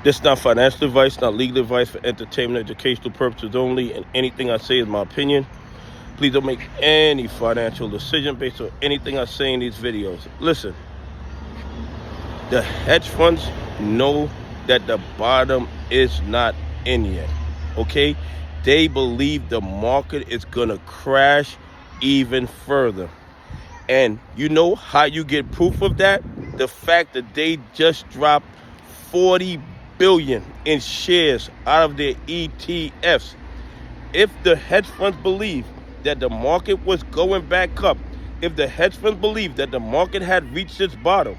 This is not financial advice, not legal advice, for entertainment, educational purposes only, and anything I say is my opinion. Please don't make any financial decision based on anything I say in these videos. Listen, the hedge funds know that the bottom is not in yet, okay? They believe the market is gonna crash even further. And you know how you get proof of that? The fact that they just dropped 40 billion in shares out of their ETFs. If the hedge funds believe that the market was going back up, if the hedge funds believe that the market had reached its bottom,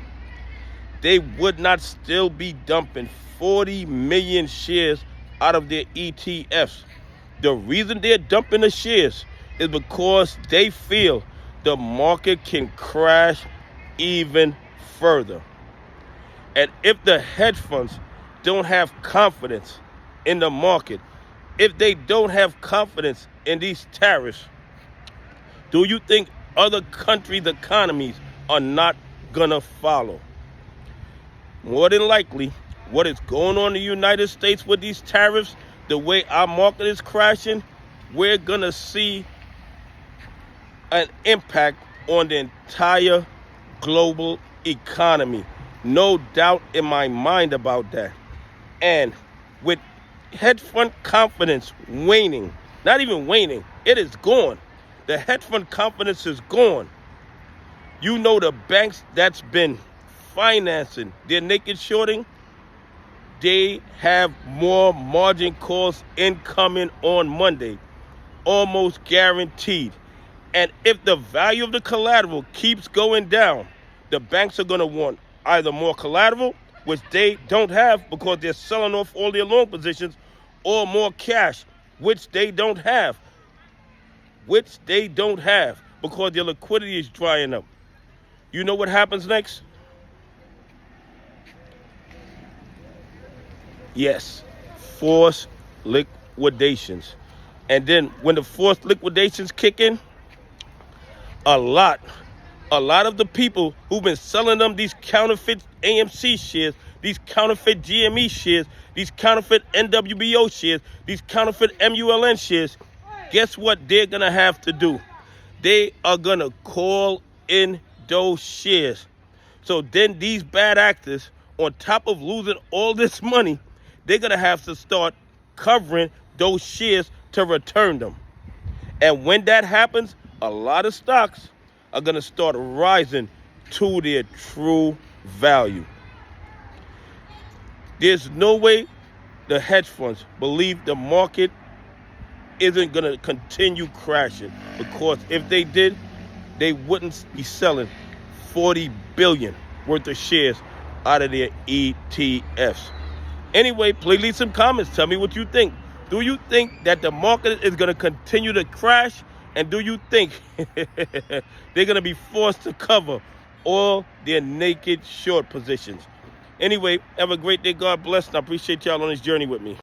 they would not still be dumping 40 million shares out of their ETFs. The reason they're dumping the shares is because they feel the market can crash even further. And if the hedge funds don't have confidence in the market, if they don't have confidence in these tariffs, do you think other countries' economies are not gonna follow? More than likely, what is going on in the United States with these tariffs, the way our market is crashing, we're gonna see an impact on the entire global economy. No doubt in my mind about that. And with hedge fund confidence waning, not even waning, it is gone. The hedge fund confidence is gone. You know, the banks that's been financing their naked shorting, they have more margin calls incoming on Monday, almost guaranteed. And if the value of the collateral keeps going down, the banks are going to want either more collateral, which they don't have because they're selling off all their long positions, or more cash, which they don't have. Because their liquidity is drying up. You know what happens next? Yes, forced liquidations. And then when the forced liquidations kick in, a lot of the people who've been selling them these counterfeit AMC shares, these counterfeit GME shares, these counterfeit NWBO shares, these counterfeit MULN shares, guess what they're gonna have to do? They are gonna call in those shares. So then these bad actors, on top of losing all this money, they're gonna have to start covering those shares to return them. And when that happens, a lot of stocks are gonna start rising to their true value. There's no way the hedge funds believe the market isn't gonna continue crashing, because if they did, they wouldn't be selling 40 billion worth of shares out of their ETFs. Anyway, please leave some comments. Tell me what you think. Do you think that the market is going to continue to crash? And do you think they're going to be forced to cover all their naked short positions? Anyway, have a great day. God bless. And I appreciate y'all on this journey with me.